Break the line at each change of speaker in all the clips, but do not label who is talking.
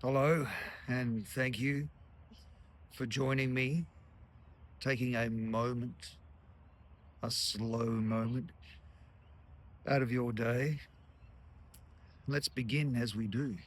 Hello, and thank you for joining me, taking a moment, a slow moment out of your day. Let's begin as we do.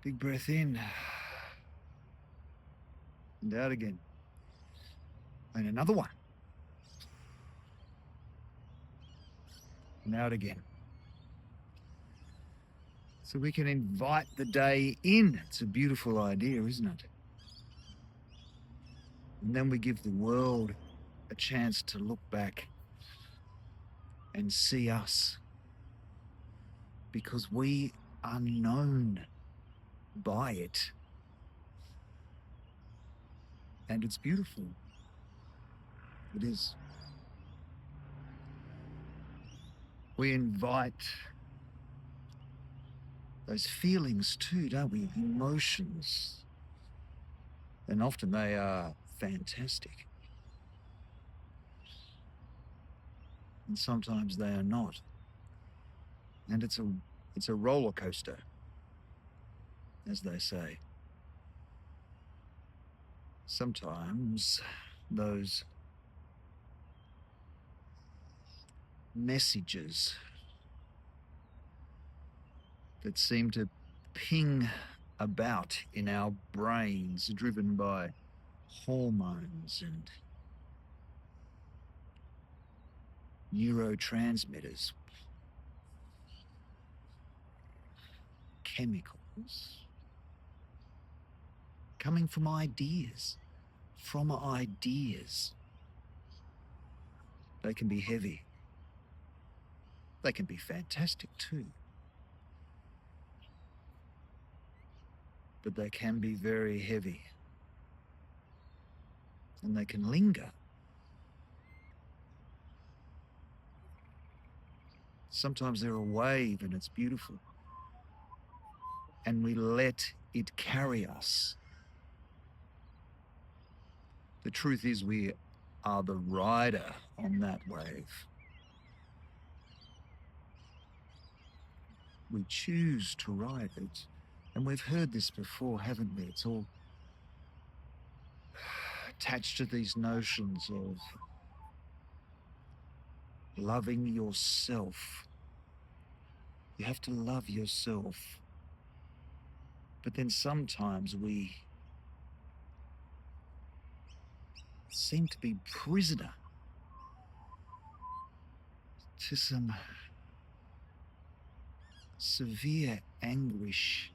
Big breath in and out again. And another one. And out again. So we can invite the day in. It's a beautiful idea, isn't it? And then we give the world a chance to look back and see us because we are known by it. And it's beautiful. It is. We invite those feelings too, don't we? Emotions. And often they are fantastic. And sometimes they are not. And it's a roller coaster, as they say. Sometimes those messages that seem to ping about in our brains, driven by hormones and neurotransmitters, chemicals, coming from ideas. They can be heavy. They can be fantastic too. But they can be very heavy. And they can linger. Sometimes they're a wave and it's beautiful. And we let it carry us. The truth is, we are the rider on that wave. We choose to ride it. And we've heard this before, haven't we? It's all attached to these notions of loving yourself. You have to love yourself. But then sometimes we seem to be prisoner to some severe anguish,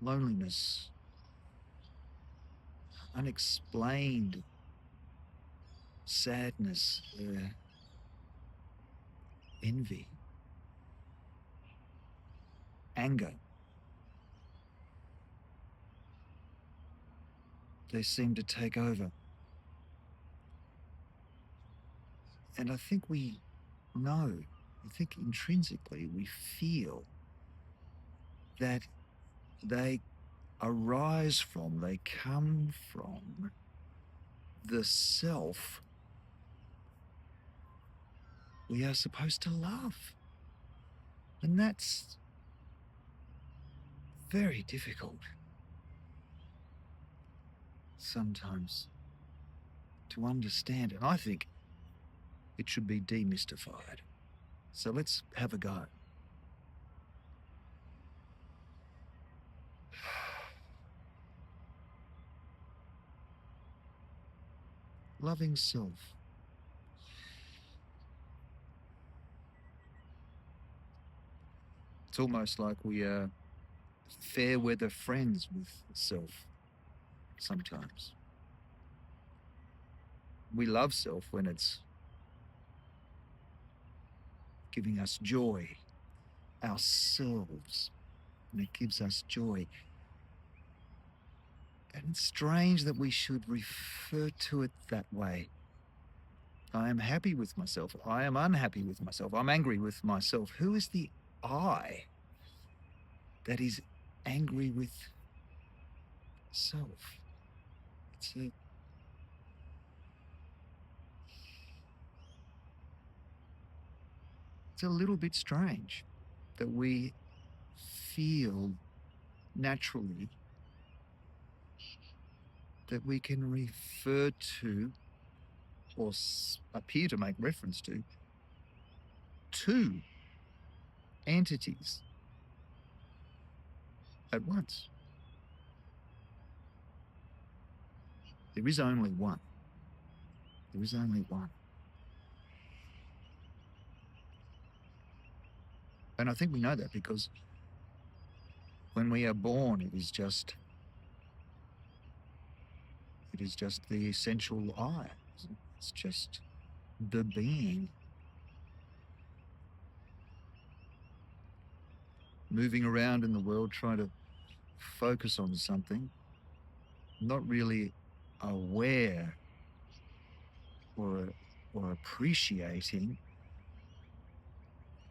loneliness, unexplained sadness, envy, anger. They seem to take over. And I think we know, I think intrinsically we feel that they arise from, they come from the self we are supposed to love. And that's very difficult sometimes to understand. And I think it should be demystified. So let's have a go. Loving self. It's almost like we are fair weather friends with self sometimes. We love self when it's giving us joy, ourselves, and it gives us joy. And it's strange that we should refer to it that way. I am happy with myself. I am unhappy with myself. I'm angry with myself. Who is the I that is angry with self? It's a little bit strange that we feel naturally that we can refer to or appear to make reference to two entities at once. There is only one. There is only one. And I think we know that because when we are born, it is just the essential I. It's just the being moving around in the world trying to focus on something, not really aware or appreciating,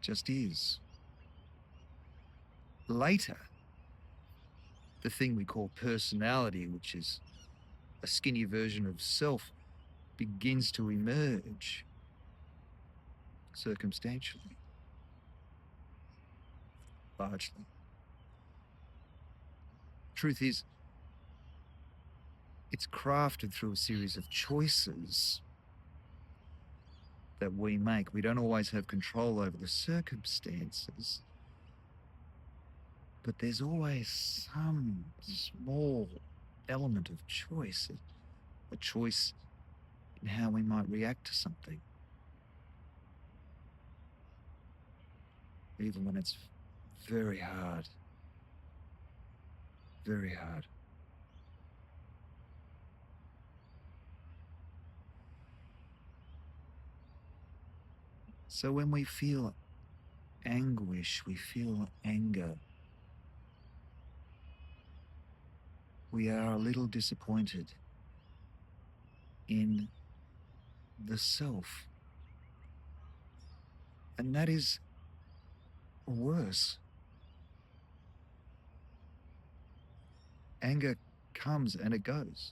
just is. Later, the thing we call personality, which is a skinny version of self, begins to emerge circumstantially, largely. Truth is, it's crafted through a series of choices that we make. We don't always have control over the circumstances, but there's always some small element of choice, a choice in how we might react to something, even when it's very hard, very hard. So when we feel anguish, we feel anger, we are a little disappointed in the self. And that is worse. Anger comes and it goes.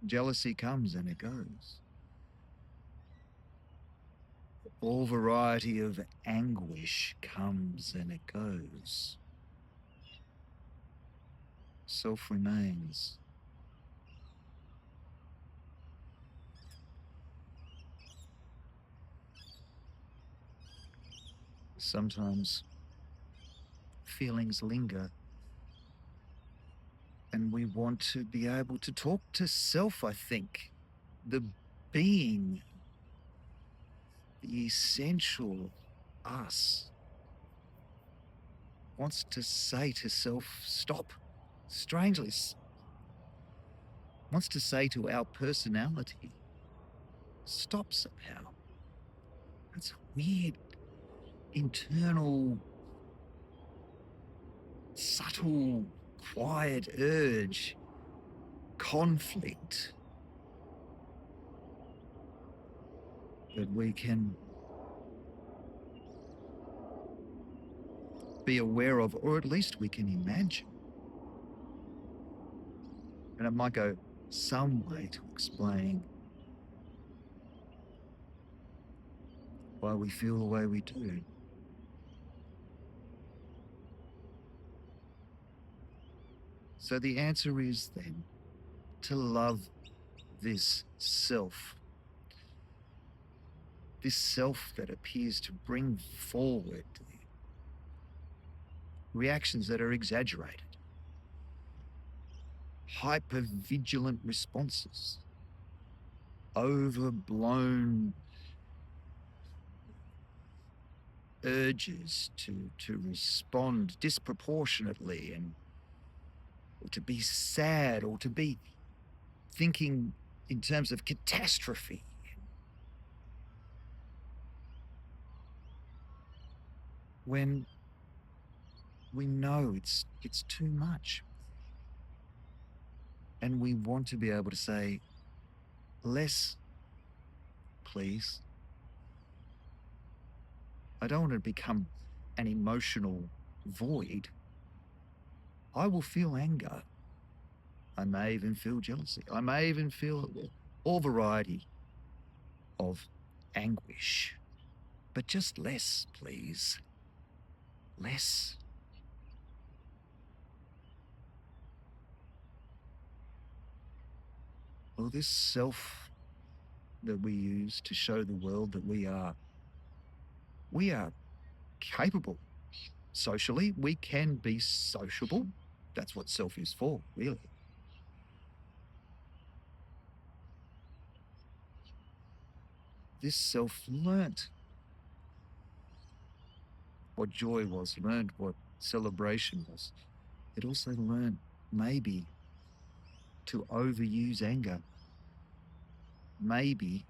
Jealousy comes and it goes. All variety of anguish comes and it goes. Self remains. Sometimes feelings linger, and we want to be able to talk to self, I think. The being, the essential us, wants to say to self, stop. Strangely, wants to say to our personality, stop somehow. That's a weird, internal, subtle, quiet urge, conflict that we can be aware of, or at least we can imagine. And it might go some way to explain why we feel the way we do. So the answer is then to love this self that appears to bring forward reactions that are exaggerated, hyper-vigilant responses, overblown urges to respond disproportionately and or to be sad or to be thinking in terms of catastrophe. When we know it's too much. And we want to be able to say, less, please. I don't want to become an emotional void. I will feel anger. I may even feel jealousy. I may even feel all variety of anguish. But just less, please. Less. Well, this self that we use to show the world that we are capable. Socially, we can be sociable. That's what self is for, really. This self learnt what joy was, learned what celebration was. It also learned, maybe, to overuse anger, maybe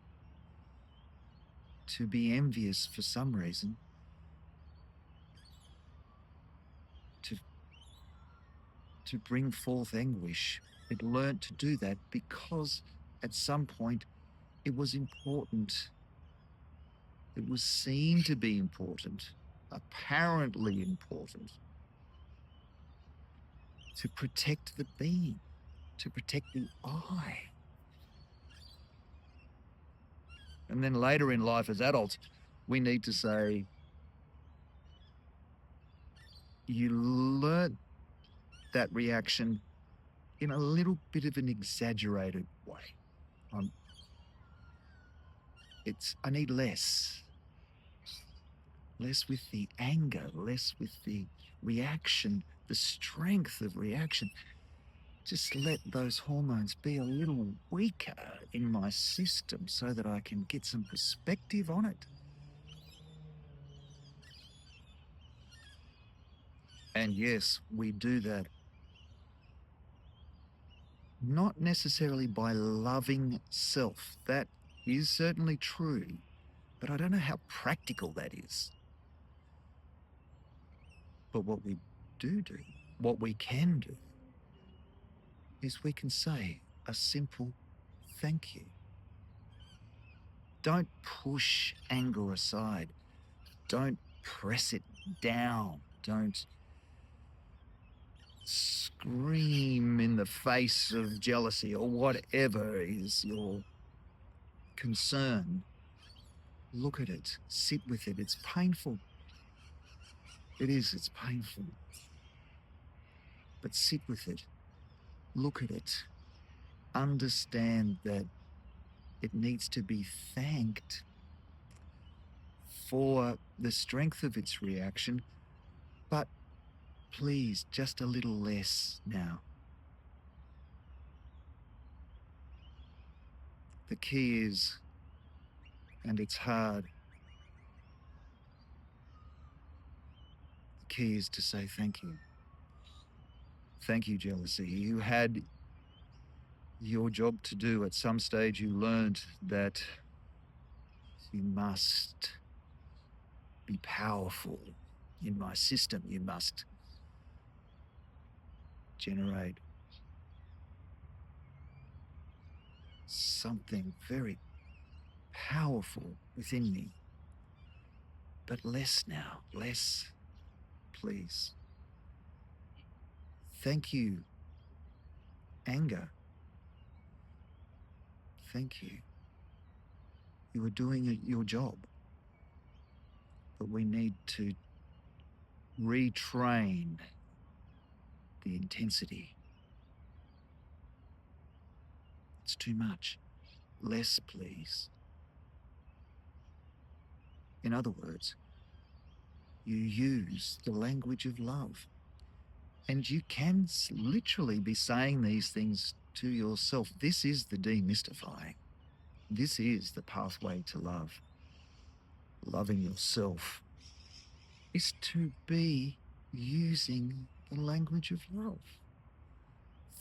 to be envious for some reason, to, to bring forth anguish. It learned to do that because at some point it was important. It was seen to be important, apparently important, to protect the being, to protect the I. And then later in life as adults, we need to say, you learnt that reaction in a little bit of an exaggerated way. I need less with the anger, less with the reaction, the strength of reaction. Just let those hormones be a little weaker in my system so that I can get some perspective on it. And yes, we do that not necessarily by loving self. That is certainly true, but I don't know how practical that is. But what we do, what we can do, is we can say a simple thank you. Don't push anger aside. Don't press it down. Don't scream in the face of jealousy or whatever is your concern. Look at it. Sit with it. It's painful. It is. It's painful. But sit with it. Look at it. Understand that it needs to be thanked for the strength of its reaction, but please, just a little less now. The key is, and it's hard, the key is to say thank you. Thank you, jealousy. You had your job to do. At some stage, you learned that you must be powerful in my system. You must generate something very powerful within me. But less now, less, please. Thank you, anger. Thank you. You were doing your job. But we need to retrain the intensity. It's too much. Less, please. In other words, you use the language of love. And you can literally be saying these things to yourself. This is the demystifying. This is the pathway to love. Loving yourself is to be using the language of love.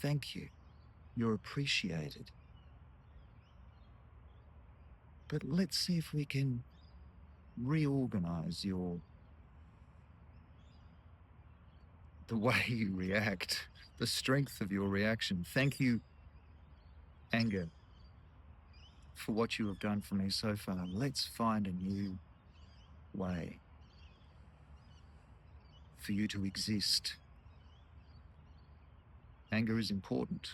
Thank you. You're appreciated. But let's see if we can reorganize the way you react, the strength of your reaction. Thank you, anger, for what you have done for me so far. Let's find a new way for you to exist. Anger is important.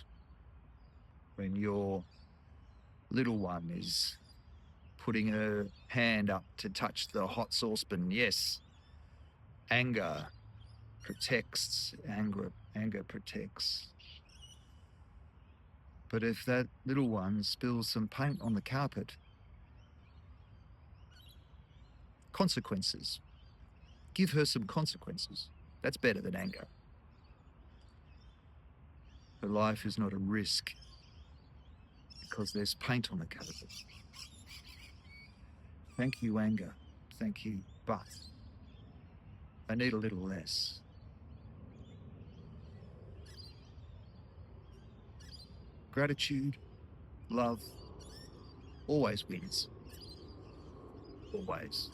When your little one is putting her hand up to touch the hot saucepan, yes, anger protects. Anger protects. But if that little one spills some paint on the carpet, consequences. Give her some consequences. That's better than anger. Her life is not a risk because there's paint on the carpet. Thank you, anger. Thank you, but I need a little less. Gratitude, love, always wins. Always.